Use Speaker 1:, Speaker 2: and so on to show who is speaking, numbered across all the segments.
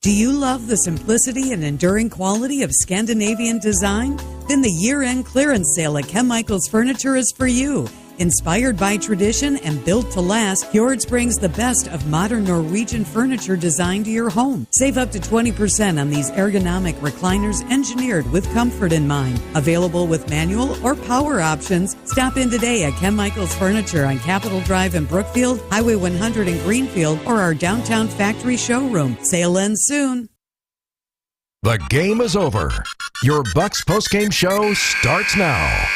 Speaker 1: Do you love the simplicity and enduring quality of Scandinavian design? Then the year-end clearance sale at Ken Michaels Furniture is for you. Inspired by tradition and built to last, Fjords brings the best of modern Norwegian furniture design to your home. Save up to 20% on these ergonomic recliners engineered with comfort in mind. Available with manual or power options. Stop in today at Ken Michaels Furniture on Capitol Drive in Brookfield, Highway 100 in Greenfield, or our downtown factory showroom. Sale ends soon.
Speaker 2: The game is over. Your Bucks postgame show starts now.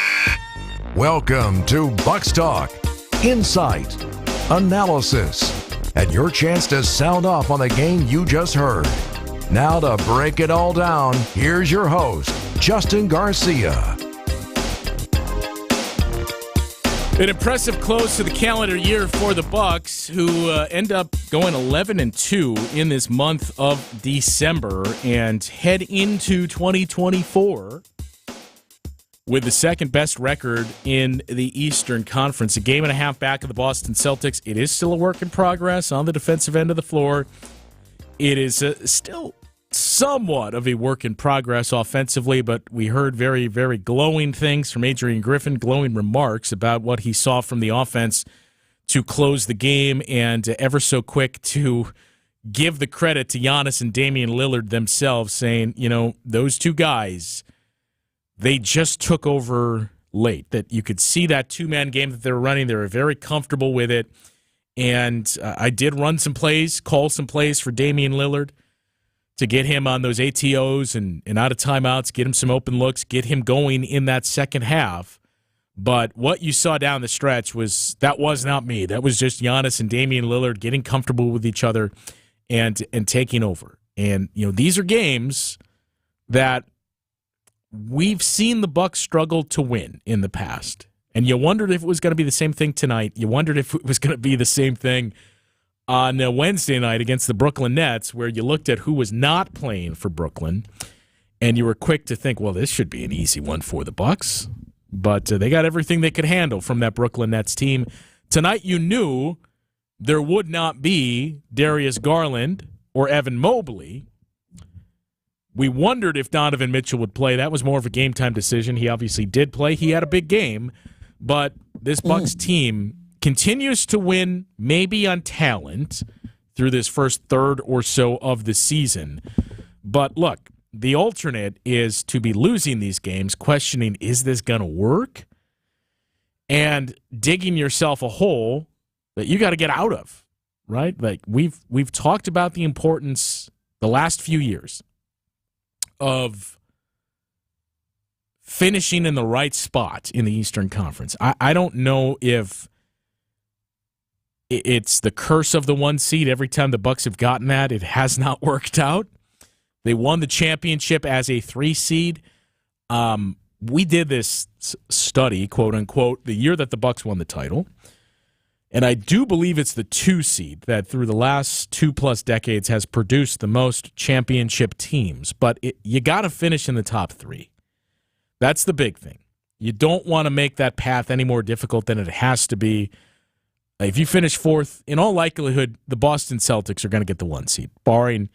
Speaker 2: Welcome to Bucks Talk, insight, analysis, and your chance to sound off on the game you just heard. Now to break it all down, here's your host, Justin Garcia.
Speaker 3: An impressive close to the calendar year for the Bucks, who end up going 11-2 in this month of December and head into 2024 with the second best record in the Eastern Conference. A game and a half back of the Boston Celtics. It is still a work in progress on the defensive end of the floor. It is still somewhat of a work in progress offensively, but we heard very, very glowing things from Adrian Griffin, glowing remarks about what he saw from the offense to close the game, and ever so quick to give the credit to Giannis and Damian Lillard themselves, saying, you know, those two guys, they just took over late. That you could see that two-man game that they were running. They were very comfortable with it. And I did run some plays, call some plays for Damian Lillard to get him on those ATOs and out of timeouts, get him some open looks, get him going in that second half. But what you saw down the stretch that was not me. That was just Giannis and Damian Lillard getting comfortable with each other and taking over. And, you know, these are games that we've seen the Bucks struggle to win in the past. And you wondered if it was going to be the same thing tonight. You wondered if it was going to be the same thing on Wednesday night against the Brooklyn Nets, where you looked at who was not playing for Brooklyn, and you were quick to think, well, this should be an easy one for the Bucks. But they got everything they could handle from that Brooklyn Nets team. Tonight you knew there would not be Darius Garland or Evan Mobley. We wondered if Donovan Mitchell would play. That was more of a game-time decision. He obviously did play. He had a big game. But this Bucks team continues to win, maybe on talent, through this first third or so of the season. But look, the alternate is to be losing these games, questioning, is this going to work? And digging yourself a hole that you got to get out of, right? Like we've talked about the importance the last few years of finishing in the right spot in the Eastern Conference. I don't know if it's the curse of the one seed. Every time the Bucks have gotten that, it has not worked out. They won the championship as a 3 seed. We did this study, quote unquote, the year that the Bucks won the title. And I do believe it's the 2 seed that through the last 2+ decades has produced the most championship teams. But you got to finish in the top 3. That's the big thing. You don't want to make that path any more difficult than it has to be. If you finish 4th, in all likelihood, the Boston Celtics are going to get the 1 seed. Barring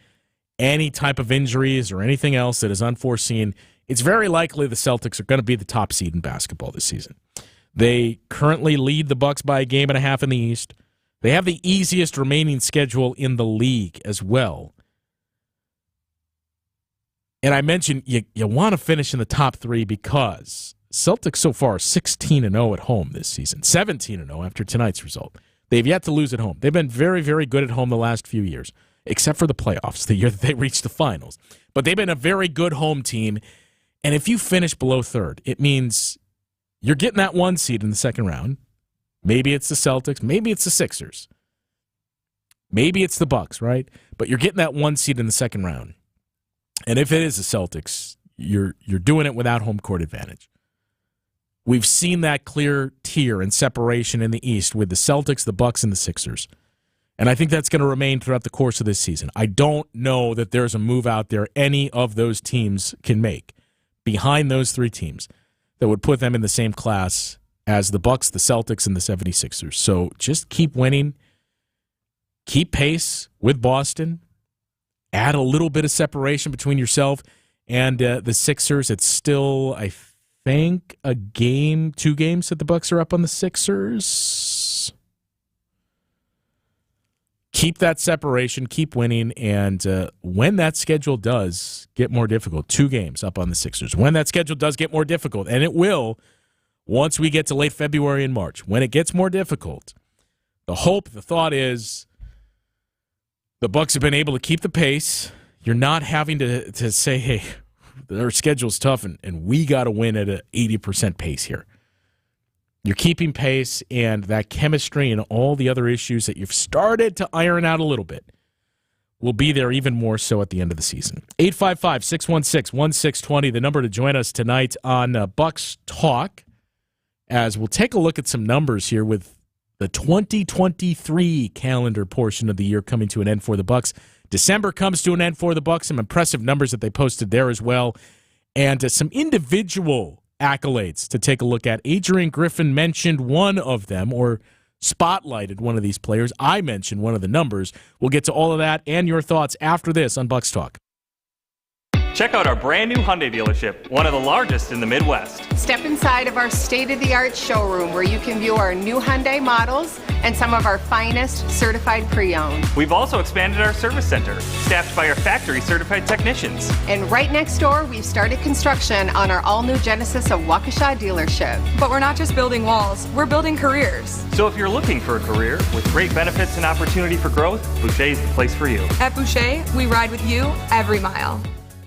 Speaker 3: any type of injuries or anything else that is unforeseen, it's very likely the Celtics are going to be the top seed in basketball this season. They currently lead the Bucks by a game and a half in the East. They have the easiest remaining schedule in the league as well. And I mentioned you want to finish in the top 3 because Celtics so far are 16-0 at home this season, 17-0 after tonight's result. They've yet to lose at home. They've been very, very good at home the last few years, except for the playoffs, the year that they reached the finals. But they've been a very good home team. And if you finish below 3rd, it means you're getting that 1 seed in the second round. Maybe it's the Celtics. Maybe it's the Sixers. Maybe it's the Bucks, right? But you're getting that 1 seed in the second round. And if it is the Celtics, you're doing it without home court advantage. We've seen that clear tier and separation in the East with the Celtics, the Bucks, and the Sixers. And I think that's going to remain throughout the course of this season. I don't know that there's a move out there any of those teams can make behind those 3 teams that would put them in the same class as the Bucks, the Celtics, and the 76ers. So just keep winning. Keep pace with Boston. add a little bit of separation between yourself and the Sixers. It's still, I think, two games that the Bucks are up on the Sixers. Keep that separation, keep winning, and when that schedule does get more difficult, 2 games up on the Sixers, when that schedule does get more difficult, and it will once we get to late February and March, when it gets more difficult, the thought is the Bucks have been able to keep the pace. You're not having to say, hey, our schedule's tough, and we got to win at an 80% pace here. You're keeping pace, and that chemistry and all the other issues that you've started to iron out a little bit will be there even more so at the end of the season. 855-616-1620, the number to join us tonight on Bucks Talk, as we'll take a look at some numbers here with the 2023 calendar portion of the year coming to an end for the Bucks. December comes to an end for the Bucks. Some impressive numbers that they posted there as well, and some individual accolades to take a look at. Adrian Griffin mentioned one of them, or spotlighted one of these players. I mentioned one of the numbers. We'll get to all of that and your thoughts after this on Bucks Talk.
Speaker 4: Check out our brand new Hyundai dealership, one of the largest in the Midwest.
Speaker 5: Step inside of our state-of-the-art showroom where you can view our new Hyundai models and some of our finest certified pre-owned.
Speaker 4: We've also expanded our service center, staffed by our factory-certified technicians.
Speaker 5: And right next door, we've started construction on our all-new Genesis of Waukesha dealership.
Speaker 6: But we're not just building walls, we're building careers.
Speaker 4: So if you're looking for a career with great benefits and opportunity for growth, Boucher is the place for you.
Speaker 6: At Boucher, we ride with you every mile.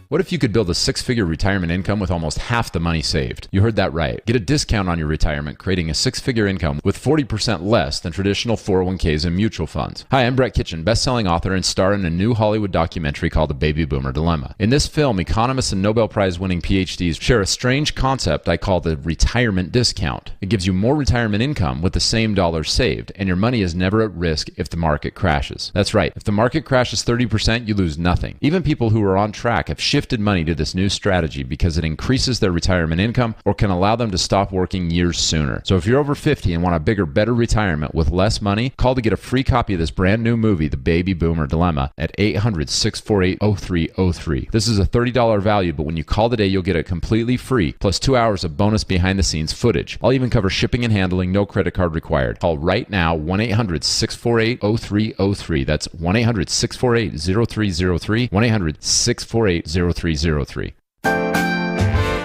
Speaker 7: What if you could build a 6-figure retirement income with almost half the money saved? You heard that right. Get a discount on your retirement, creating a 6-figure income with 40% less than traditional 401ks and mutual funds. Hi, I'm Brett Kitchen, best-selling author and star in a new Hollywood documentary called The Baby Boomer Dilemma. In this film, economists and Nobel Prize-winning PhDs share a strange concept I call the retirement discount. It gives you more retirement income with the same dollars saved, and your money is never at risk if the market crashes. That's right. If the market crashes 30%, you lose nothing. Even people who are on track have shifted money to this new strategy because it increases their retirement income or can allow them to stop working years sooner. So if you're over 50 and want a bigger, better retirement with less money, call to get a free copy of this brand new movie, The Baby Boomer Dilemma, at 800-648-0303. This is a $30 value, but when you call today, you'll get it completely free, plus 2 hours of bonus behind-the-scenes footage. I'll even cover shipping and handling, no credit card required. Call right now, 1-800-648-0303. That's 1-800-648-0303, 1-800-648-0303.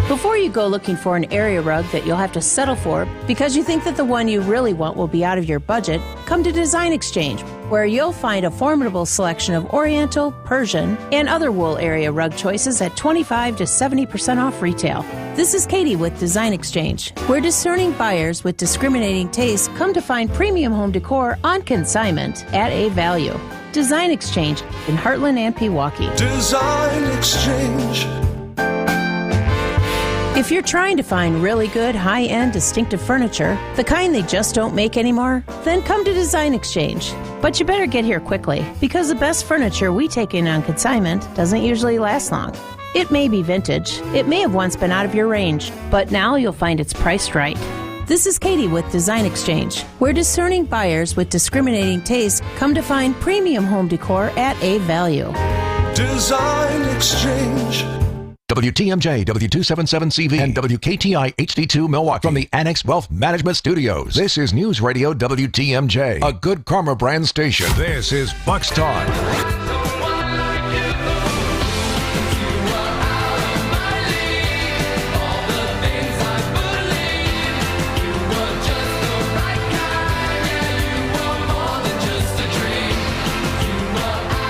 Speaker 8: Before you go looking for an area rug that you'll have to settle for because you think that the one you really want will be out of your budget, come to Design Exchange, where you'll find a formidable selection of Oriental, Persian, and other wool area rug choices at 25 to 70% off retail. This is Katie with Design Exchange, where discerning buyers with discriminating tastes come to find premium home decor on consignment at a value. Design Exchange in Heartland and Pewaukee.
Speaker 9: Design Exchange.
Speaker 8: If you're trying to find really good, high-end, distinctive furniture, the kind they just don't make anymore, then come to Design Exchange. But you better get here quickly, because the best furniture we take in on consignment doesn't usually last long. It may be vintage, it may have once been out of your range, but now you'll find it's priced right. This is Katie with Design Exchange, where discerning buyers with discriminating tastes come to find premium home decor at a value.
Speaker 9: Design Exchange.
Speaker 2: WTMJ, W277CV, and WKTI HD2 Milwaukee from the Annex Wealth Management Studios. This is News Radio WTMJ, a good karma brand station. This is Bucks Talk.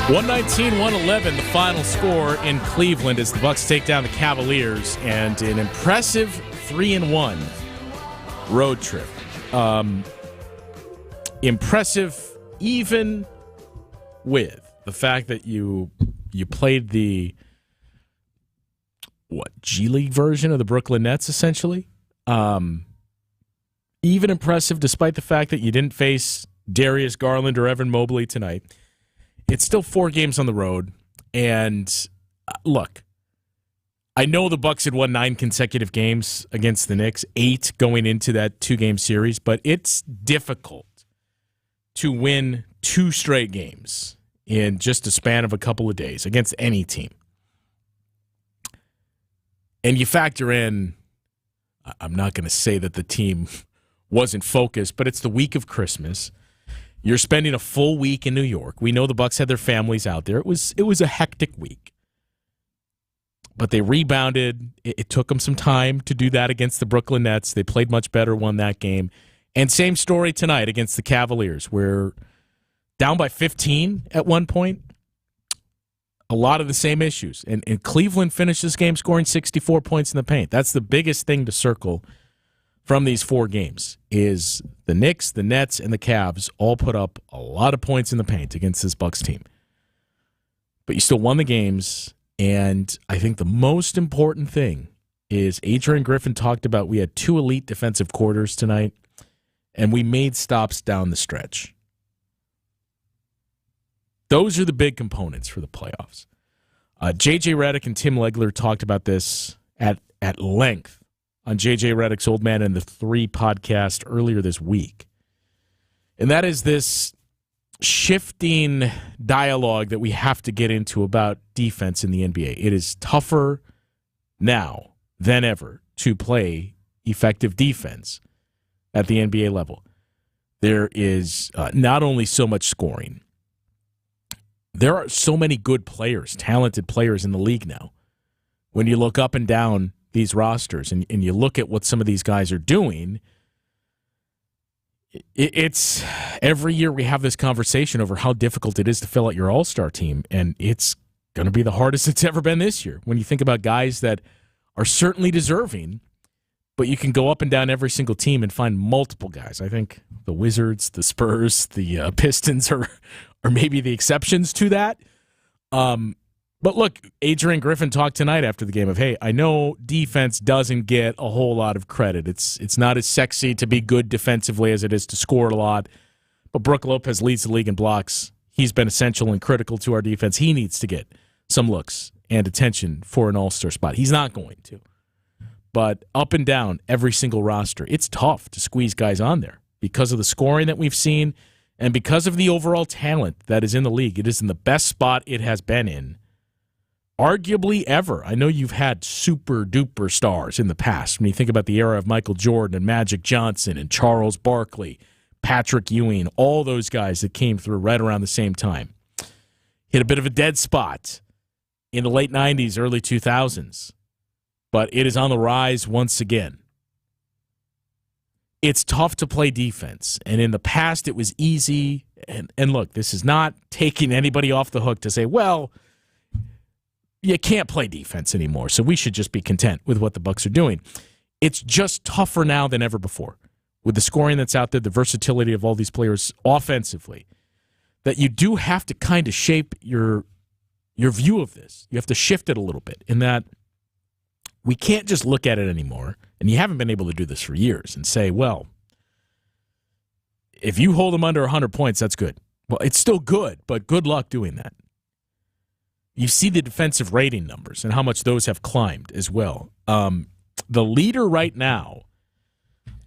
Speaker 3: 119-111, the final score in Cleveland as the Bucks take down the Cavaliers, and an impressive 3-1 road trip. Impressive even with the fact that you played the G League version of the Brooklyn Nets, essentially. Even impressive despite the fact that you didn't face Darius Garland or Evan Mobley tonight. It's still 4 games on the road, and look, I know the Bucks had won 9 consecutive games against the Knicks, 8 going into that 2-game series, but it's difficult to win 2 straight games in just a span of a couple of days against any team. And you factor in, I'm not going to say that the team wasn't focused, but it's the week of Christmas. You're spending a full week in New York. We know the Bucs had their families out there. It was a hectic week. But they rebounded. It took them some time to do that against the Brooklyn Nets. They played much better, won that game. And same story tonight against the Cavaliers, where down by 15 at one point. A lot of the same issues. And Cleveland finished this game scoring 64 points in the paint. That's the biggest thing to circle from these four games is the Knicks, the Nets, and the Cavs all put up a lot of points in the paint against this Bucs team. But you still won the games, and I think the most important thing is Adrian Griffin talked about we had two elite defensive quarters tonight, and we made stops down the stretch. Those are the big components for the playoffs. J.J. Redick and Tim Legler talked about this at length on J.J. Redick's Old Man and the Three podcast earlier this week. And that is this shifting dialogue that we have to get into about defense in the NBA. It is tougher now than ever to play effective defense at the NBA level. There is not only so much scoring, there are so many good players, talented players in the league now. When you look up and down these rosters and you look at what some of these guys are doing, it's every year we have this conversation over how difficult it is to fill out your all-star team, and it's going to be the hardest it's ever been this year. When you think about guys that are certainly deserving, but you can go up and down every single team and find multiple guys. I think the Wizards, the Spurs, the Pistons are maybe the exceptions to that. But look, Adrian Griffin talked tonight after the game of, hey, I know defense doesn't get a whole lot of credit. It's not as sexy to be good defensively as it is to score a lot. But Brook Lopez leads the league in blocks. He's been essential and critical to our defense. He needs to get some looks and attention for an all-star spot. He's not going to. But up and down every single roster, it's tough to squeeze guys on there because of the scoring that we've seen and because of the overall talent that is in the league. It is in the best spot it has been in arguably ever. I know you've had super-duper stars in the past. When you think about the era of Michael Jordan and Magic Johnson and Charles Barkley, Patrick Ewing, all those guys that came through right around the same time. Hit a bit of a dead spot in the late 90s, early 2000s. But it is on the rise once again. It's tough to play defense. And in the past, it was easy. And look, this is not taking anybody off the hook to say, well, you can't play defense anymore, so we should just be content with what the Bucs are doing. It's just tougher now than ever before. With the scoring that's out there, the versatility of all these players offensively, that you do have to kind of shape your view of this. You have to shift it a little bit in that we can't just look at it anymore, and you haven't been able to do this for years, and say, well, if you hold them under 100 points, that's good. Well, it's still good, but good luck doing that. You see the defensive rating numbers and how much those have climbed as well. The leader right now,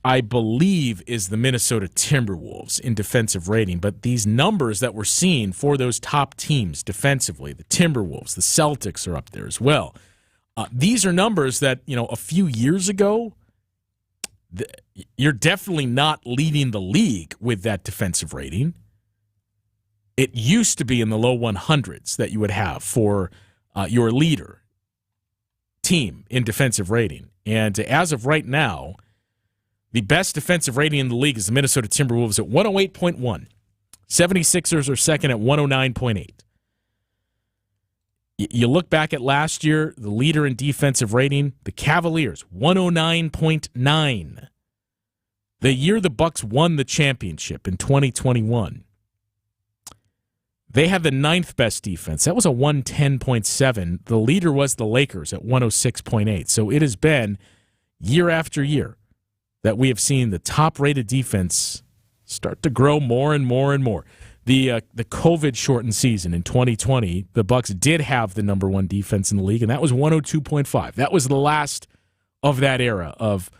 Speaker 3: I believe, is the Minnesota Timberwolves in defensive rating. But these numbers that we're seeing for those top teams defensively, the Timberwolves, the Celtics are up there as well. These are numbers that, a few years ago, you're definitely not leading the league with that defensive rating. It used to be in the low 100s that you would have for your leader team in defensive rating. And as of right now, the best defensive rating in the league is the Minnesota Timberwolves at 108.1. 76ers are second at 109.8. You look back at last year, the leader in defensive rating, the Cavaliers, 109.9. The year the Bucs won the championship in 2021, they had the ninth best defense. That was a 110.7. The leader was the Lakers at 106.8. So it has been year after year that we have seen the top-rated defense start to grow more and more and more. The COVID-shortened season in 2020, the Bucs did have the number one defense in the league, and that was 102.5. That was the last of that era of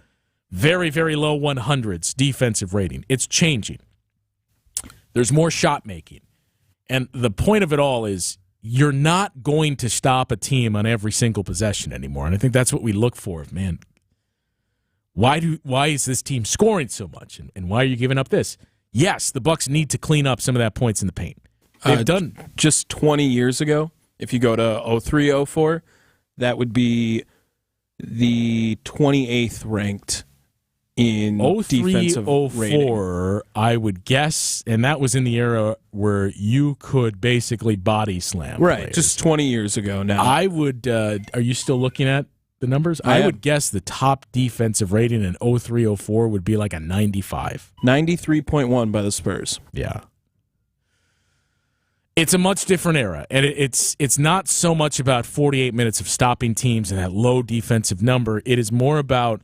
Speaker 3: very, very low 100s defensive rating. It's changing. There's more shot making. And the point of it all is you're not going to stop a team on every single possession anymore. And I think that's what we look for. Man, why is this team scoring so much? And why are you giving up this? Yes, the Bucks need to clean up some of that points in the paint. They've done
Speaker 10: just 20 years ago. If you go to 03-04, that would be the 28th ranked in defensive rating.
Speaker 3: 03-04, I would guess, and that was in the era where you could basically body slam players.
Speaker 10: Just 20 years ago now.
Speaker 3: I would, are you still looking at the numbers? I would guess the top defensive rating in 03-04 would be like a 95.
Speaker 10: 93.1 by the Spurs.
Speaker 3: Yeah. It's a much different era, and it's not so much about 48 minutes of stopping teams and that low defensive number. It is more about,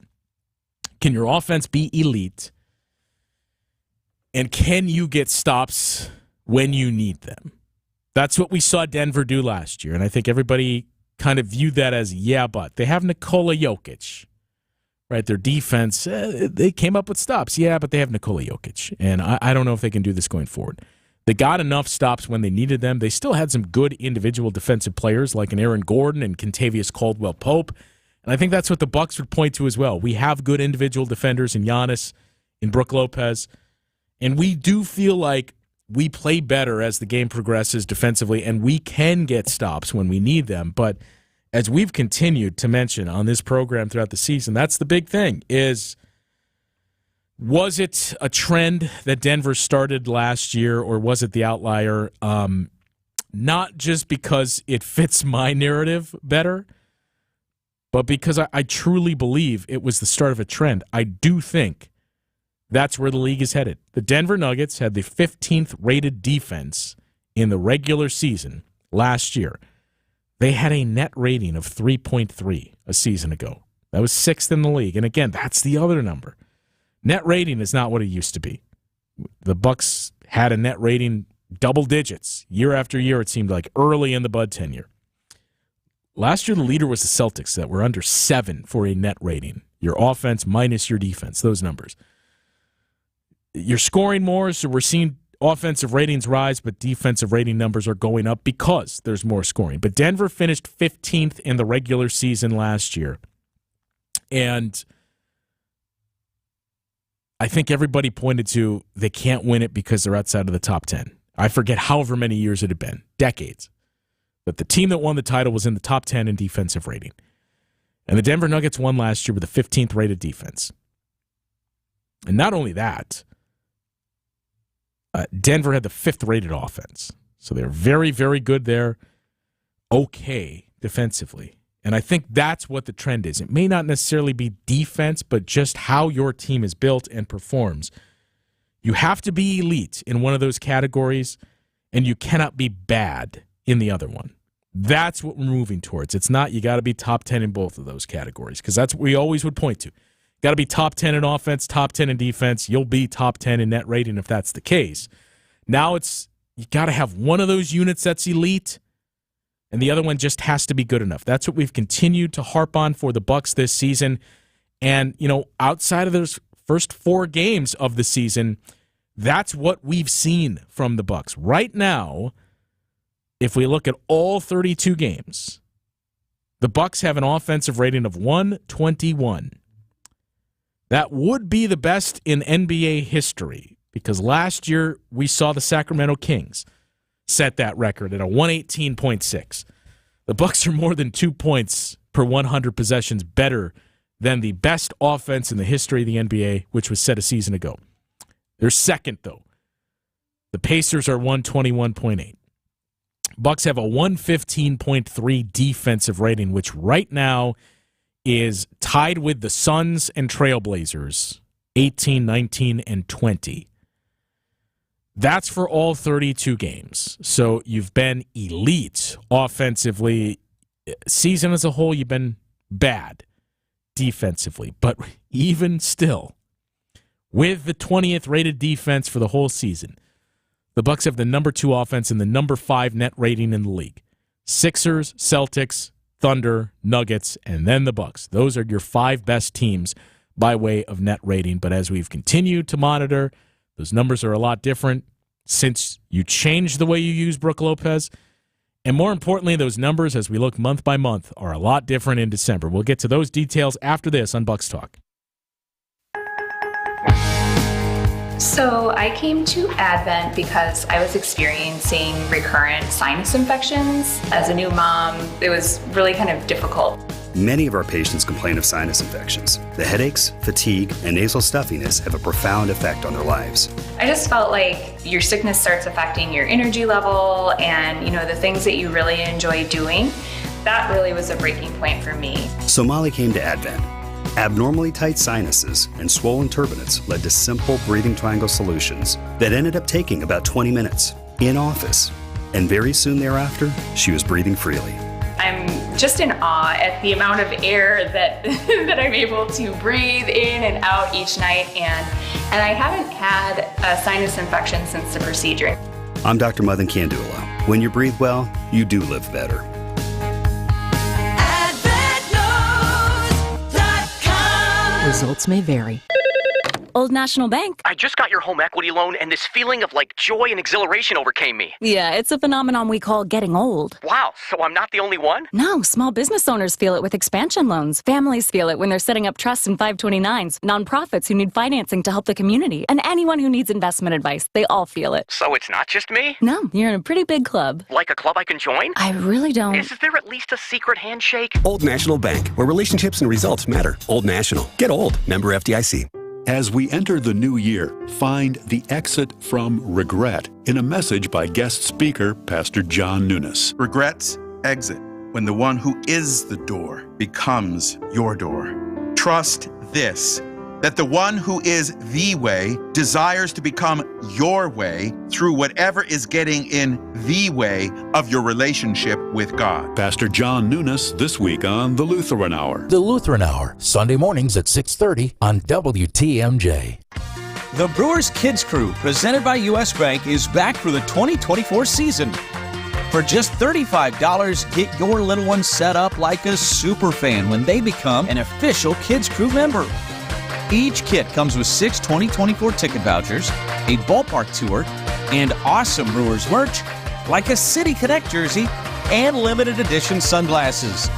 Speaker 3: can your offense be elite, and can you get stops when you need them? That's what we saw Denver do last year, and I think everybody kind of viewed that as, but they have Nikola Jokic, right? Their defense, they came up with stops, but they have Nikola Jokic, and I don't know if they can do this going forward. They got enough stops when they needed them. They still had some good individual defensive players like an Aaron Gordon and Kentavious Caldwell-Pope, and I think that's what the Bucks would point to as well. We have good individual defenders in Giannis, in Brook Lopez, and we do feel like we play better as the game progresses defensively, and we can get stops when we need them. But as we've continued to mention on this program throughout the season, that's the big thing is, was it a trend that Denver started last year, or was it the outlier? Not just because it fits my narrative better, but because I truly believe it was the start of a trend. I do think that's where the league is headed. The Denver Nuggets had the 15th rated defense in the regular season last year. They had a net rating of 3.3 a season ago. That was 6th in the league. And again, that's the other number. Net rating is not what it used to be. The Bucks had a net rating double digits year after year, it seemed like, early in the Bud tenure. Last year, the leader was the Celtics that were under 7 for a net rating. Your offense minus your defense, those numbers. You're scoring more, so we're seeing offensive ratings rise, but defensive rating numbers are going up because there's more scoring. But Denver finished 15th in the regular season last year. And I think everybody pointed to they can't win it because they're outside of the top 10. I forget however many years it had been, decades. But the team that won the title was in the top 10 in defensive rating. And the Denver Nuggets won last year with a 15th rated defense. And not only that, Denver had the 5th rated offense. So they're very, very good there. Okay defensively. And I think that's what the trend is. It may not necessarily be defense, but just how your team is built and performs. You have to be elite in one of those categories, and you cannot be bad in the other one. That's what we're moving towards. It's not you got to be top 10 in both of those categories, because that's what we always would point to. Got to be top 10 in offense, top 10 in defense. You'll be top 10 in net rating if that's the case. Now it's you got to have one of those units that's elite, and the other one just has to be good enough. That's what we've continued to harp on for the Bucks this season. And, outside of those first 4 games of the season, that's what we've seen from the Bucks. Right now, if we look at all 32 games, the Bucks have an offensive rating of 121. That would be the best in NBA history, because last year we saw the Sacramento Kings set that record at a 118.6. The Bucks are more than 2 points per 100 possessions better than the best offense in the history of the NBA, which was set a season ago. They're second, though. The Pacers are 121.8. Bucks have a 115.3 defensive rating, which right now is tied with the Suns and Trailblazers, 18, 19, and 20. That's for all 32 games. So you've been elite offensively. Season as a whole, you've been bad defensively. But even still, with the 20th rated defense for the whole season, the Bucks have the number 2 offense and the number 5 net rating in the league. Sixers, Celtics, Thunder, Nuggets, and then the Bucks. Those are your 5 best teams by way of net rating. But as we've continued to monitor, those numbers are a lot different. since you changed the way you use Brooke Lopez. And more importantly, those numbers, as we look month by month, are a lot different in December. We'll get to those details after this on Bucks Talk.
Speaker 11: So I came to Advent because I was experiencing recurrent sinus infections. As a new mom, it was really kind of difficult.
Speaker 12: Many of our patients complain of sinus infections. The headaches, fatigue, and nasal stuffiness have a profound effect on their lives.
Speaker 11: I just felt like your sickness starts affecting your energy level and, the things that you really enjoy doing. That really was a breaking point for me.
Speaker 12: So Molly came to Advent. Abnormally tight sinuses and swollen turbinates led to simple breathing triangle solutions that ended up taking about 20 minutes in office. And very soon thereafter, she was breathing freely.
Speaker 11: I'm just in awe at the amount of air that that I'm able to breathe in and out each night, and I haven't had a sinus infection since the procedure.
Speaker 12: I'm Dr. Madan Kandula. When you breathe well, you do live better.
Speaker 13: Results may vary.
Speaker 14: Old National Bank.
Speaker 15: I just got your home equity loan, and this feeling of joy and exhilaration overcame me.
Speaker 14: Yeah, it's a phenomenon we call getting old.
Speaker 15: Wow, so I'm not the only one?
Speaker 14: No, small business owners feel it with expansion loans. Families feel it when they're setting up trusts and 529s. Nonprofits who need financing to help the community. And anyone who needs investment advice, they all feel it.
Speaker 15: So it's not just me?
Speaker 14: No, you're in a pretty big club.
Speaker 15: Like a club I can join?
Speaker 14: I really don't.
Speaker 15: Is there at least a secret handshake?
Speaker 16: Old National Bank, where relationships and results matter. Old National. Get old. Member FDIC.
Speaker 17: As we enter the new year, find the exit from regret in a message by guest speaker, Pastor John Nunes.
Speaker 18: Regrets exit when the one who is the door becomes your door. Trust this, that the one who is the way desires to become your way through whatever is getting in the way of your relationship with God.
Speaker 17: Pastor John Nunes this week on The Lutheran Hour.
Speaker 19: The Lutheran Hour, Sunday mornings at 6:30 on WTMJ.
Speaker 20: The Brewers Kids Crew, presented by U.S. Bank, is back for the 2024 season. For just $35, get your little one set up like a super fan when they become an official Kids Crew member. Each kit comes with 6 2024 ticket vouchers, a ballpark tour, and awesome Brewers merch like a City Connect jersey and limited edition sunglasses.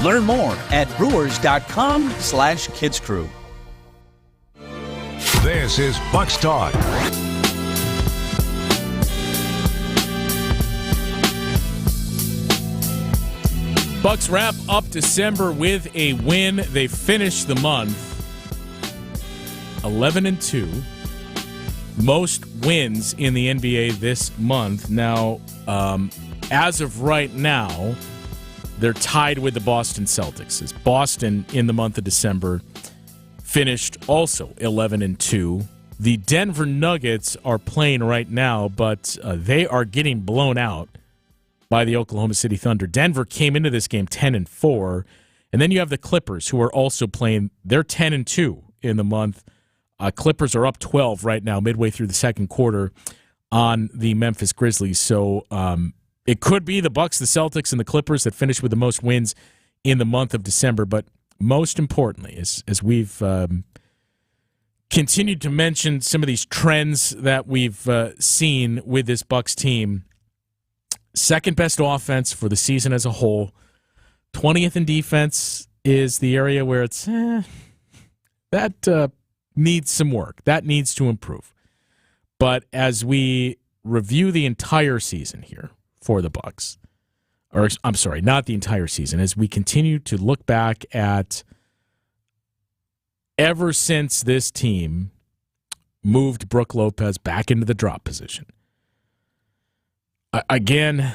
Speaker 20: Learn more at brewers.com/kidscrew.
Speaker 2: This is Bucks Talk.
Speaker 3: Bucks wrap up December with a win. They finish the month 11-2, most wins in the NBA this month. Now, as of right now, they're tied with the Boston Celtics. As Boston, in the month of December, finished also 11-2. The Denver Nuggets are playing right now, but they are getting blown out by the Oklahoma City Thunder. Denver came into this game 10-4, and then you have the Clippers, who are also playing. They're 10-2 in the month. Clippers are up 12 right now, midway through the second quarter, on the Memphis Grizzlies. So it could be the Bucks, the Celtics, and the Clippers that finish with the most wins in the month of December. But most importantly, as we've continued to mention some of these trends that we've seen with this Bucks team, second best offense for the season as a whole, 20th in defense is the area where it's that needs some work. That needs to improve. But as we review the entire season here for the Bucks, or I'm sorry, not the entire season, as we continue to look back at ever since this team moved Brooke Lopez back into the drop position. Again,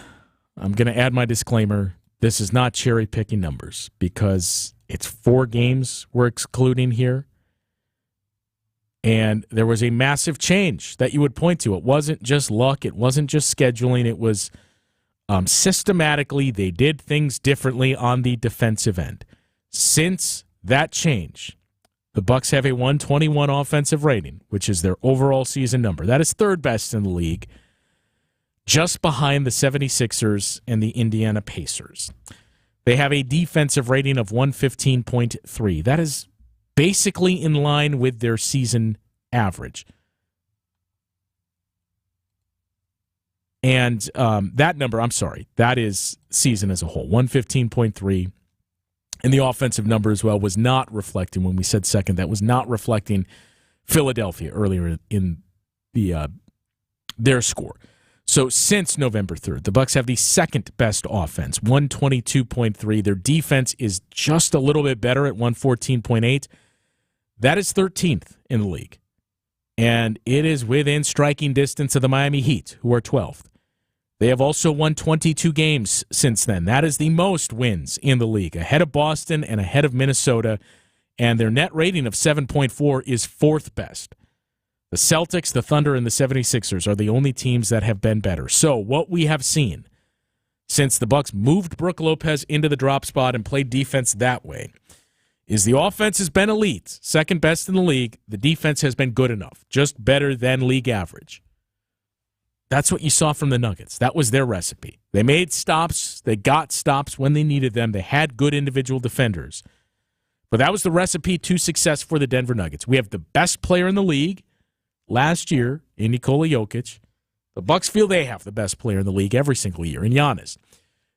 Speaker 3: I'm going to add my disclaimer. This is not cherry-picking numbers because it's 4 games we're excluding here. And there was a massive change that you would point to. It wasn't just luck. It wasn't just scheduling. It was systematically they did things differently on the defensive end. Since that change, the Bucks have a 121 offensive rating, which is their overall season number. That is third best in the league, just behind the 76ers and the Indiana Pacers. They have a defensive rating of 115.3. That is basically in line with their season average. And that number, I'm sorry, that is season as a whole, 115.3. And the offensive number as well was not reflecting, when we said second, that was not reflecting Philadelphia earlier in the their score. So since November 3rd, the Bucs have the second best offense, 122.3. Their defense is just a little bit better at 114.8. That is 13th in the league. And it is within striking distance of the Miami Heat, who are 12th. They have also won 22 games since then. That is the most wins in the league, ahead of Boston and ahead of Minnesota. And their net rating of 7.4 is fourth best. The Celtics, the Thunder, and the 76ers are the only teams that have been better. So what we have seen since the Bucs moved Brook Lopez into the drop spot and played defense that way is the offense has been elite, second best in the league. The defense has been good enough, just better than league average. That's what you saw from the Nuggets. That was their recipe. They made stops. They got stops when they needed them. They had good individual defenders. But that was the recipe to success for the Denver Nuggets. We have the best player in the league last year in Nikola Jokic. The Bucs feel they have the best player in the league every single year in Giannis.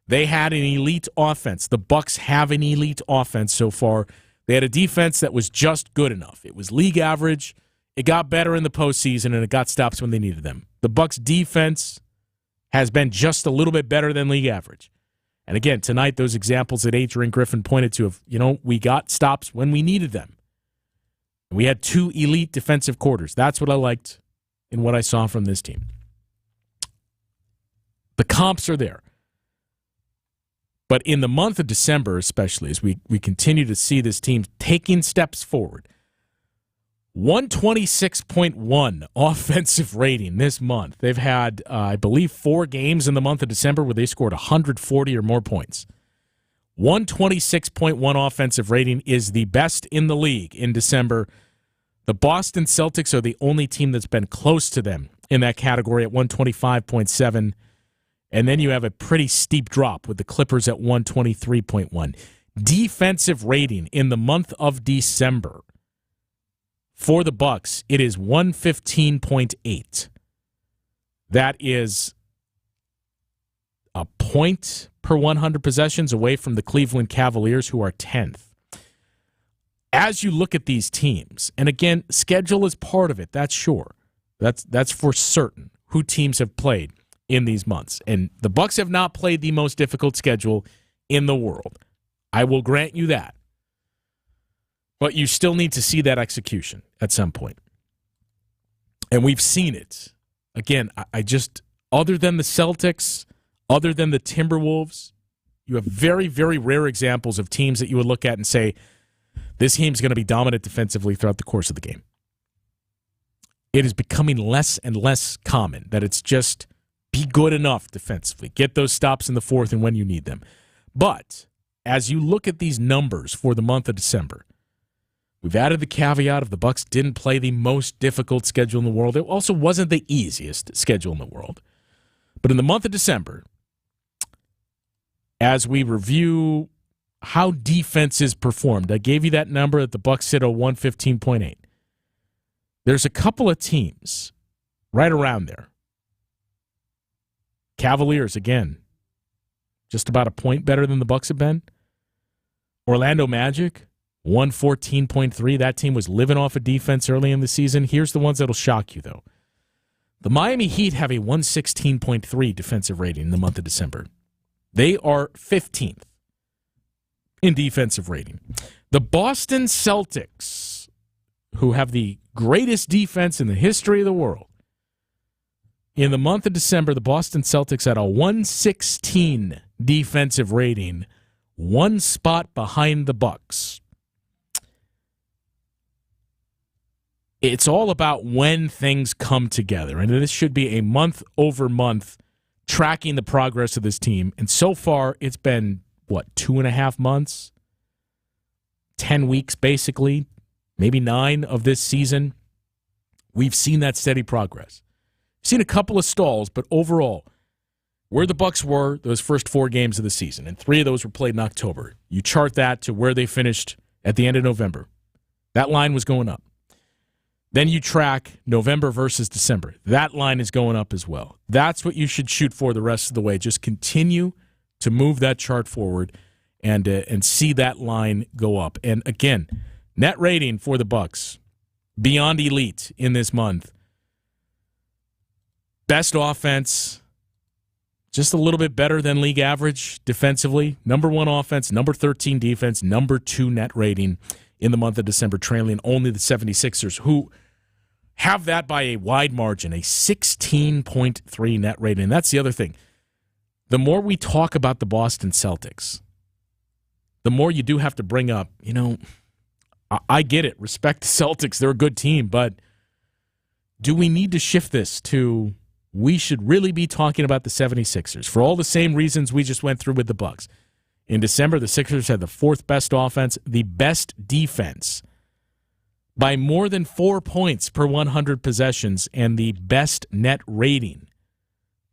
Speaker 3: They had an elite offense. The Bucs have an elite offense so far. They had a defense that was just good enough. It was league average. It got better in the postseason, and it got stops when they needed them. The Bucs' defense has been just a little bit better than league average. And again, tonight, those examples that Adrian Griffin pointed to of, we got stops when we needed them. We had two elite defensive quarters. That's what I liked in what I saw from this team. The comps are there. But in the month of December, especially, as we continue to see this team taking steps forward, 126.1 offensive rating this month. They've had, I believe, 4 games in the month of December where they scored 140 or more points. 126.1 offensive rating is the best in the league in December. The Boston Celtics are the only team that's been close to them in that category at 125.7. And then you have a pretty steep drop with the Clippers at 123.1. Defensive rating in the month of December for the Bucs, it is 115.8. That is a point per 100 possessions away from the Cleveland Cavaliers, who are 10th. As you look at these teams, and again, schedule is part of it, that's sure. That's for certain who teams have played in these months. And the Bucs have not played the most difficult schedule in the world. I will grant you that. But you still need to see that execution at some point. And we've seen it. Again, I just, other than the Celtics, other than the Timberwolves, you have very, very rare examples of teams that you would look at and say, this team's going to be dominant defensively throughout the course of the game. It is becoming less and less common that it's just be good enough defensively. Get those stops in the fourth and when you need them. But as you look at these numbers for the month of December, we've added the caveat of the Bucs didn't play the most difficult schedule in the world. It also wasn't the easiest schedule in the world. But in the month of December, as we review how defenses performed, I gave you that number that the Bucs hit a 115.8. There's a couple of teams right around there. Cavaliers, again, just about a point better than the Bucs have been. Orlando Magic, 114.3. That team was living off of defense early in the season. Here's the ones that'll shock you, though. The Miami Heat have a 116.3 defensive rating in the month of December. They are 15th in defensive rating. The Boston Celtics, who have the greatest defense in the history of the world, in the month of December, the Boston Celtics had a 116 defensive rating, one spot behind the Bucs. It's all about when things come together, and this should be a month-over-month tracking the progress of this team. And so far, it's been, 2.5 months? 10 weeks, basically, maybe 9 of this season. We've seen that steady progress. Seen a couple of stalls, but overall, where the Bucs were those first 4 games of the season, and 3 of those were played in October. You chart that to where they finished at the end of November. That line was going up. Then you track November versus December. That line is going up as well. That's what you should shoot for the rest of the way. Just continue to move that chart forward and see that line go up. And again, net rating for the Bucks, beyond elite in this month. Best offense, just a little bit better than league average defensively. Number 1 offense, number 13 defense, number 2 net rating in the month of December, trailing only the 76ers, who have that by a wide margin, a 16.3 net rating. And that's the other thing. The more we talk about the Boston Celtics, the more you do have to bring up, I get it. Respect the Celtics. They're a good team. But do we need to shift this to we should really be talking about the 76ers for all the same reasons we just went through with the Bucks? In December, the Sixers had the 4th best offense, the best defense by more than 4 points per 100 possessions, and the best net rating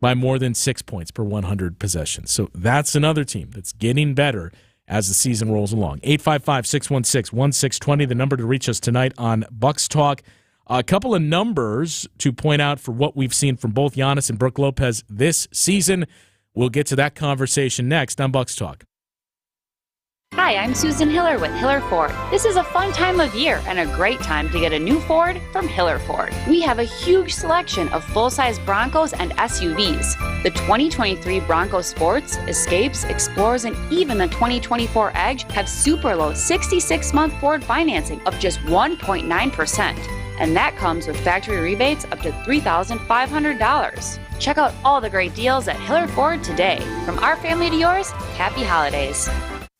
Speaker 3: by more than 6 points per 100 possessions. So that's another team that's getting better as the season rolls along. 855-616-1620, the number to reach us tonight on Bucks Talk. A couple of numbers to point out for what we've seen from both Giannis and Brook Lopez this season. We'll get to that conversation next on Bucks Talk.
Speaker 21: Hi, I'm Susan Hiller with Hiller Ford. This is a fun time of year and a great time to get a new Ford from Hiller Ford. We have a huge selection of full-size Broncos and SUVs. The 2023 Bronco Sports, Escapes, Explorers, and even the 2024 Edge have super low 66-month Ford financing of just 1.9%. And that comes with factory rebates up to $3,500. Check out all the great deals at Hiller Ford today. From our family to yours, happy holidays.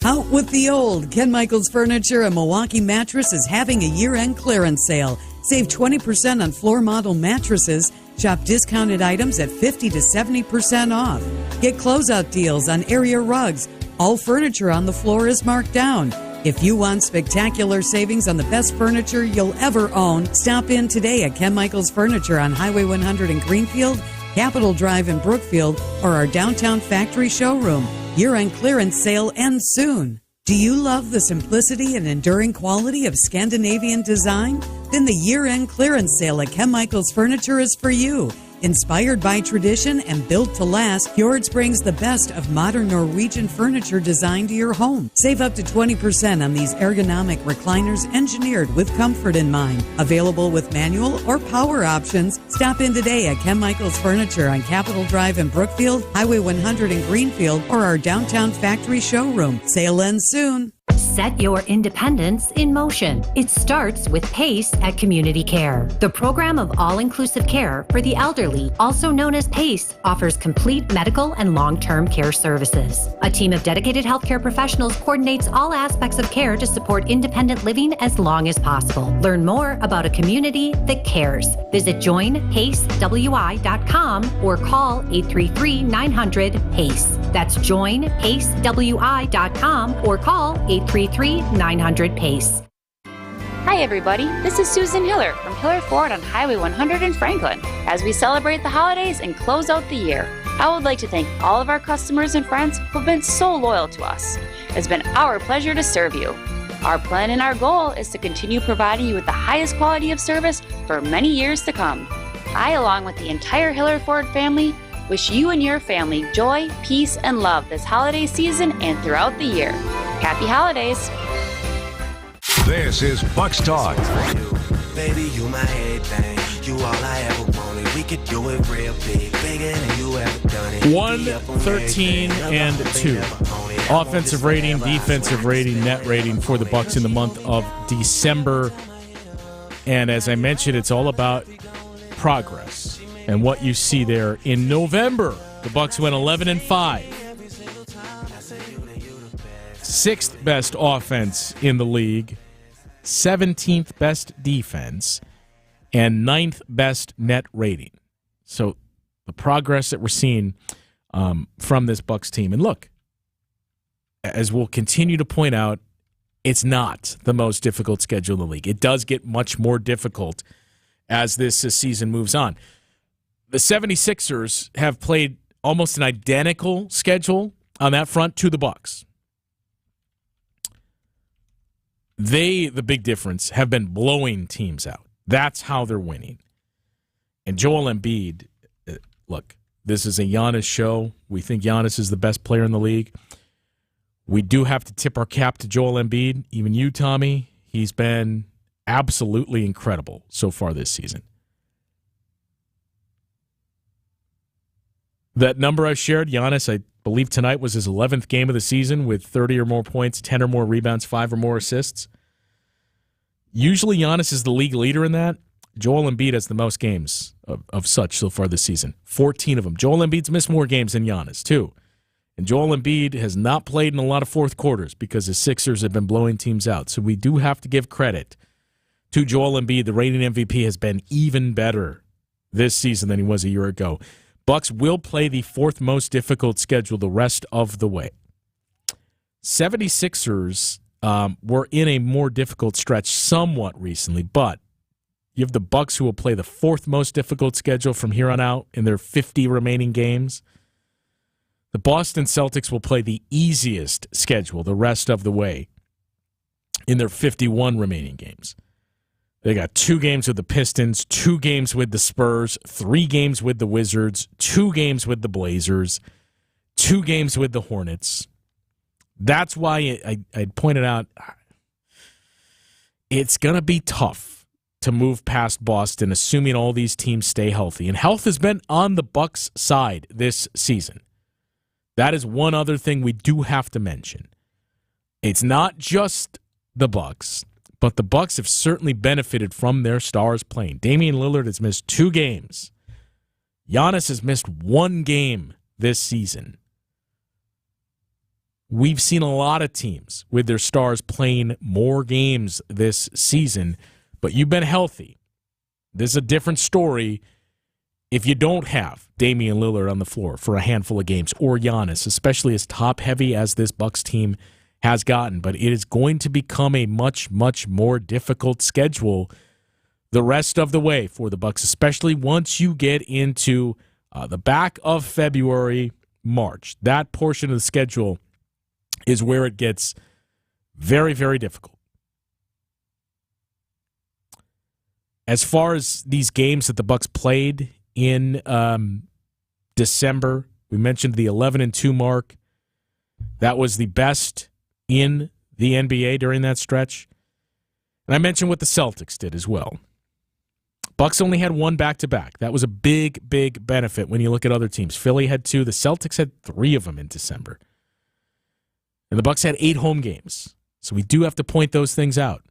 Speaker 1: Out with the old. Ken Michaels Furniture and Milwaukee Mattress is having a year-end clearance sale. Save 20% on floor model mattresses. Shop discounted items at 50 to 70% off. Get closeout deals on area rugs. All furniture on the floor is marked down. If you want spectacular savings on the best furniture you'll ever own, stop in today at Ken Michaels Furniture on Highway 100 in Greenfield, Capitol Drive in Brookfield, or our downtown factory showroom. Year-end clearance sale ends soon. Do you love the simplicity and enduring quality of Scandinavian design? Then the year-end clearance sale at Ken Michaels Furniture is for you. Inspired by tradition and built to last, Fjords brings the best of modern Norwegian furniture design to your home. Save up to 20% on these ergonomic recliners engineered with comfort in mind. Available with manual or power options. Stop in today at Ken Michaels Furniture on Capitol Drive in Brookfield, Highway 100 in Greenfield, or our downtown factory showroom. Sale ends soon.
Speaker 22: Set your independence in motion. It starts with PACE at Community Care. The program of all-inclusive care for the elderly, also known as PACE, offers complete medical and long-term care services. A team of dedicated healthcare professionals coordinates all aspects of care to support independent living as long as possible. Learn more about a community that cares. Visit joinpacewi.com or call 833-900-PACE. That's joinpacewi.com or call 833-900-PACE.
Speaker 21: Hi everybody, this is Susan Hiller from Hiller Ford on Highway 100 in Franklin. As we celebrate the holidays and close out the year, I would like to thank all of our customers and friends who have been so loyal to us. It's been our pleasure to serve you. Our plan and our goal is to continue providing you with the highest quality of service for many years to come. I, along with the entire Hiller Ford family, wish you and your family joy, peace, and love this holiday season and throughout the year. Happy holidays.
Speaker 2: This is Bucks Talk.
Speaker 23: Baby, you my everything. You all I ever wanted. We could do it real big, bigger than you ever done it.
Speaker 3: 113-2. Offensive rating, defensive rating, net rating for the Bucks in the month of December. And as I mentioned, it's all about progress and what you see there. In November, the Bucks went 11-5. 6th best offense in the league, 17th best defense, and 9th best net rating. So the progress that we're seeing from this Bucks team. And look, as we'll continue to point out, it's not the most difficult schedule in the league. It does get much more difficult as this season moves on. The 76ers have played almost an identical schedule on that front to the Bucks. The big difference, have been blowing teams out. That's how they're winning. And Joel Embiid, look, this is a Giannis show. We think Giannis is the best player in the league. We do have to tip our cap to Joel Embiid. Even you, Tommy, he's been absolutely incredible so far this season. That number I shared, Giannis, I believe tonight was his 11th game of the season with 30 or more points, 10 or more rebounds, 5 or more assists. Usually Giannis is the league leader in that. Joel Embiid has the most games of such so far this season, 14 of them. Joel Embiid's missed more games than Giannis, too. And Joel Embiid has not played in a lot of fourth quarters because the Sixers have been blowing teams out. So we do have to give credit to Joel Embiid. The reigning MVP has been even better this season than he was a year ago. Bucks will play the fourth most difficult schedule the rest of the way. 76ers were in a more difficult stretch somewhat recently, but you have the Bucks who will play the fourth most difficult schedule from here on out in their 50 remaining games. The Boston Celtics will play the easiest schedule the rest of the way in their 51 remaining games. They got 2 games with the Pistons, 2 games with the Spurs, 3 games with the Wizards, 2 games with the Blazers, 2 games with the Hornets. That's why I pointed out it's going to be tough to move past Boston, assuming all these teams stay healthy. And health has been on the Bucks' side this season. That is one other thing we do have to mention. It's not just the Bucks, but the Bucks have certainly benefited from their stars playing. Damian Lillard has missed 2 games. Giannis has missed 1 game this season. We've seen a lot of teams with their stars playing more games this season, but you've been healthy. This is a different story if you don't have Damian Lillard on the floor for a handful of games, or Giannis, especially as top-heavy as this Bucks team has gotten. But it is going to become a much, much more difficult schedule the rest of the way for the Bucks, especially once you get into the back of February, March. That portion of the schedule is where it gets very, very difficult. As far as these games that the Bucks played in December, we mentioned the 11-2 mark. That was the best in the NBA during that stretch. And I mentioned what the Celtics did as well. Bucks only had 1 back-to-back. That was a big, big benefit when you look at other teams. Philly had 2. The Celtics had 3 of them in December. And the Bucks had 8 home games. So we do have to point those things out.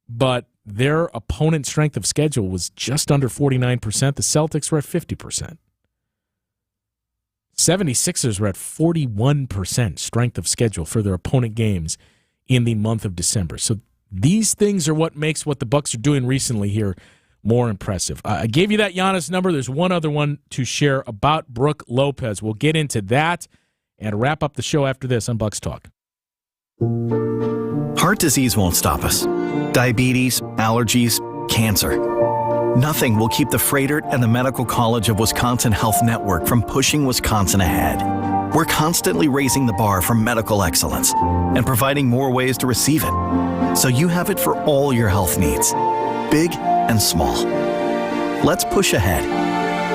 Speaker 3: But their opponent strength of schedule was just under 49%. The Celtics were at 50%. 76ers were at 41% strength of schedule for their opponent games in the month of December. So these things are what makes what the Bucks are doing recently here more impressive. I gave you that Giannis number. There's one other one to share about Brooke Lopez. We'll get into that and wrap up the show after this on Bucks Talk.
Speaker 4: Heart disease won't stop us. Diabetes, allergies, cancer. Nothing will keep the Freighter and the Medical College of Wisconsin Health Network from pushing Wisconsin ahead. We're constantly raising the bar for medical excellence and providing more ways to receive it, so you have it for all your health needs, big and small. Let's push ahead,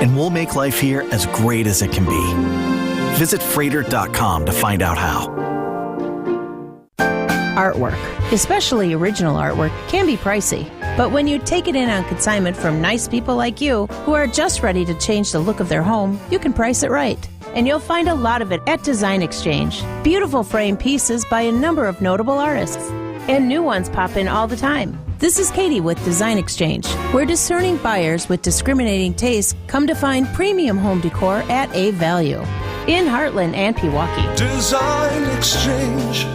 Speaker 4: and we'll make life here as great as it can be. Visit Freighter.com to find out how.
Speaker 8: Artwork, especially original artwork, can be pricey. But when you take it in on consignment from nice people like you, who are just ready to change the look of their home, you can price it right. And you'll find a lot of it at Design Exchange. Beautiful frame pieces by a number of notable artists. And new ones pop in all the time. This is Katie with Design Exchange, where discerning buyers with discriminating tastes come to find premium home decor at a value. In Heartland and Pewaukee.
Speaker 9: Design Exchange.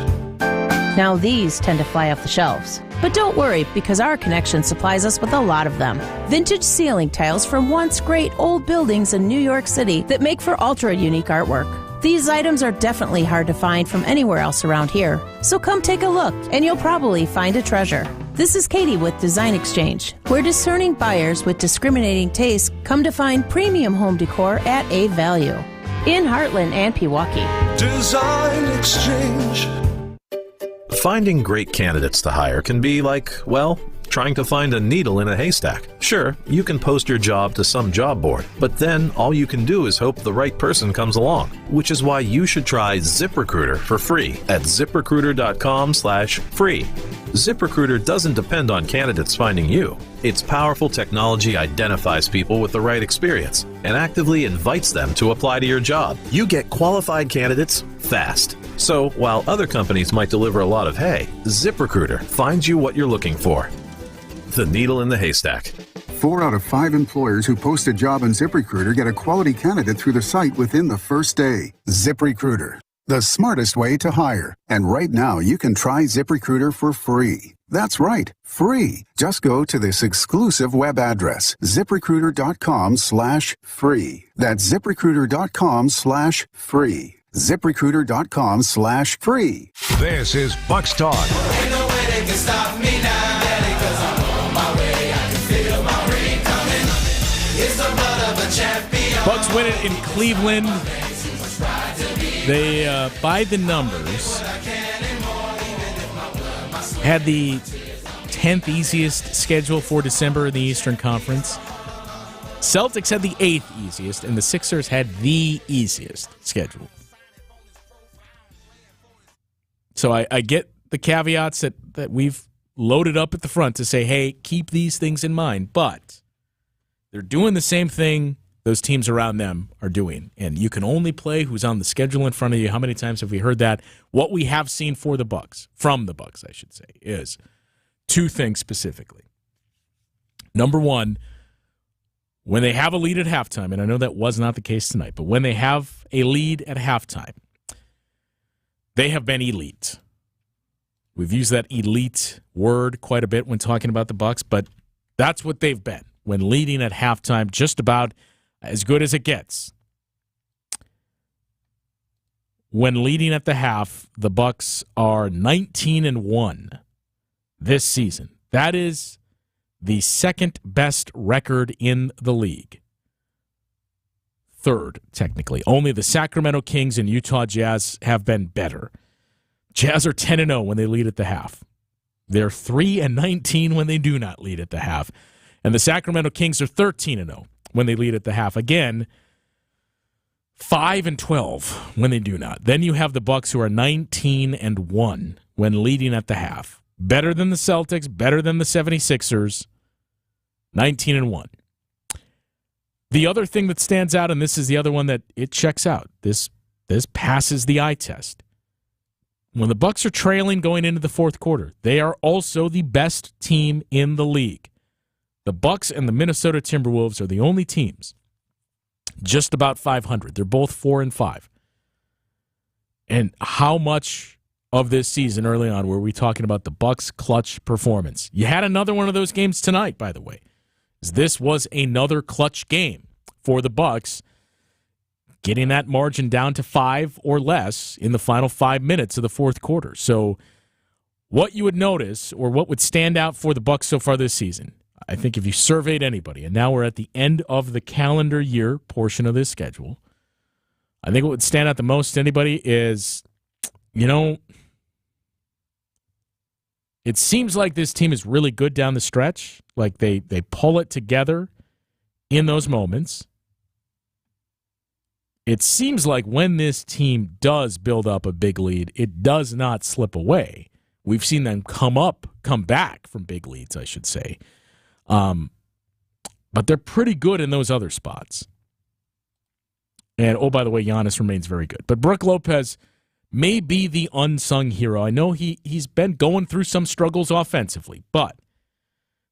Speaker 8: Now these tend to fly off the shelves. But don't worry, because our connection supplies us with a lot of them. Vintage ceiling tiles from once great old buildings in New York City that make for ultra-unique artwork. These items are definitely hard to find from anywhere else around here. So come take a look, and you'll probably find a treasure. This is Katie with Design Exchange, where discerning buyers with discriminating tastes come to find premium home decor at a value. In Heartland and Pewaukee.
Speaker 9: Design Exchange.
Speaker 5: Finding great candidates to hire can be like, well, trying to find a needle in a haystack. Sure, you can post your job to some job board, but then all you can do is hope the right person comes along, which is why you should try ZipRecruiter for free at ZipRecruiter.com/free. ZipRecruiter doesn't depend on candidates finding you. Its powerful technology identifies people with the right experience and actively invites them to apply to your job. You get qualified candidates fast. So while other companies might deliver a lot of hay, ZipRecruiter finds you what you're looking for. The needle in the haystack.
Speaker 6: 4 out of 5 employers who post a job on ZipRecruiter get a quality candidate through the site within the first day. ZipRecruiter, the smartest way to hire. And right now, you can try ZipRecruiter for free. That's right, free. Just go to this exclusive web address, ZipRecruiter.com/free. That's ZipRecruiter.com/free. ZipRecruiter.com/free.
Speaker 2: This is Bucks Talk.
Speaker 23: Ain't no way they can stop me now, Daddy, 'cause I'm on my way. I can feel my ring coming. It's the blood of a champion.
Speaker 3: Bucks win it in Cleveland. They, by the numbers, had the 10th easiest schedule for December in the Eastern Conference. Celtics had the 8th easiest, and the Sixers had the easiest schedule. So I get the caveats that we've loaded up at the front to say, hey, keep these things in mind. But they're doing the same thing those teams around them are doing. And you can only play who's on the schedule in front of you. How many times have we heard that? What we have seen for the Bucks, from the Bucks, I should say, is two things specifically. Number one, when they have a lead at halftime, and I know that was not the case tonight, but when they have a lead at halftime, they have been elite. We've used that elite word quite a bit when talking about the Bucks, but that's what they've been when leading at halftime, just about as good as it gets. When leading at the half, the Bucks are 19-1 this season. That is the second best record in the league. Third, technically. Only the Sacramento Kings and Utah Jazz have been better. Jazz are 10-0 when they lead at the half. They're 3-19 when they do not lead at the half. And the Sacramento Kings are 13-0 when they lead at the half. Again, 5-12 when they do not. Then you have the Bucks, who are 19-1 when leading at the half. Better than the Celtics, better than the 76ers. 19-1. The other thing that stands out, and this is the other one that it checks out, this passes the eye test. When the Bucks are trailing going into the fourth quarter, they are also the best team in the league. The Bucks and the Minnesota Timberwolves are the only teams just about 500. They're both 4-5. And how much of this season early on were we talking about the Bucks' clutch performance? You had another one of those games tonight, by the way. This was another clutch game for the Bucks, getting that margin down to 5 or less in the final 5 minutes of the fourth quarter. So what you would notice, or what would stand out for the Bucks so far this season, I think if you surveyed anybody, and now we're at the end of the calendar year portion of this schedule, I think what would stand out the most to anybody is, it seems like this team is really good down the stretch. Like they pull it together in those moments. It seems like when this team does build up a big lead, it does not slip away. We've seen them come back from big leads, I should say. But they're pretty good in those other spots. And, oh, by the way, Giannis remains very good. But Brook Lopez may be the unsung hero. I know he's been going through some struggles offensively, but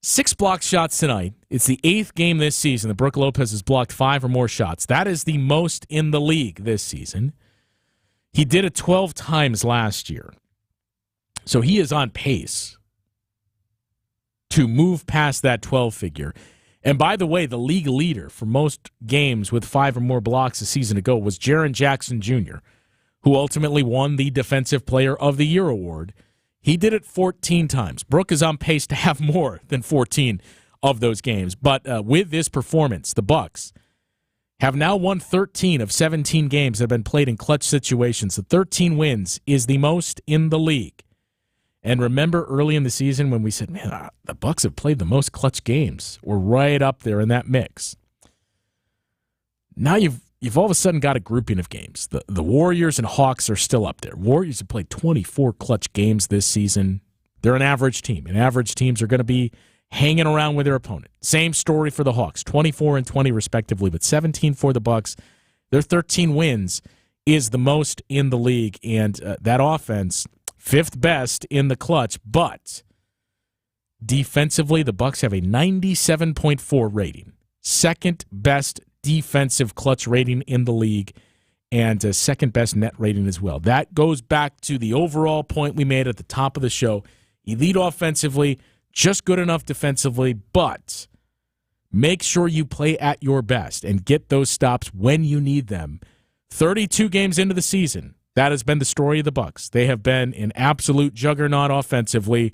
Speaker 3: 6 blocked shots tonight. It's the 8th game this season that Brook Lopez has blocked 5 or more shots. That is the most in the league this season. He did it 12 times last year. So he is on pace to move past that 12 figure. And by the way, the league leader for most games with 5 or more blocks a season ago was Jaren Jackson Jr., who ultimately won the Defensive Player of the Year award. He did it 14 times. Brook is on pace to have more than 14 of those games. But with this performance, the Bucks have now won 13 of 17 games that have been played in clutch situations. The 13 wins is the most in the league. And remember early in the season when we said, man, the Bucks have played the most clutch games. We're right up there in that mix. Now you've all of a sudden got a grouping of games. The Warriors and Hawks are still up there. Warriors have played 24 clutch games this season. They're an average team, and average teams are going to be hanging around with their opponent. Same story for the Hawks, 24 and 20 respectively, but 17 for the Bucks. Their 13 wins is the most in the league, and that offense, 5th best in the clutch, but defensively, the Bucks have a 97.4 rating, 2nd best defensive clutch rating in the league, and 2nd best net rating as well. That goes back to the overall point we made at the top of the show. Elite offensively, just good enough defensively, but make sure you play at your best and get those stops when you need them. 32 games into the season, that has been the story of the Bucks. They have been an absolute juggernaut offensively.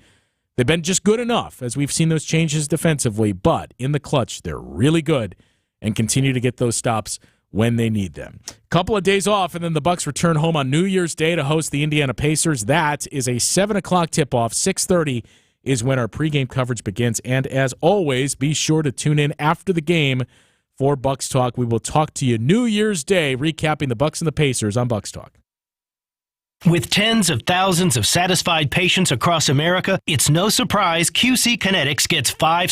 Speaker 3: They've been just good enough as we've seen those changes defensively, but in the clutch, they're really good and continue to get those stops when they need them. Couple of days off, and then the Bucks return home on New Year's Day to host the Indiana Pacers. That is a 7 o'clock tip-off. 6:30 is when our pregame coverage begins. And as always, be sure to tune in after the game for Bucks Talk. We will talk to you New Year's Day, recapping the Bucks and the Pacers on Bucks Talk.
Speaker 7: With tens of thousands of satisfied patients across America, it's no surprise QC Kinetics gets 5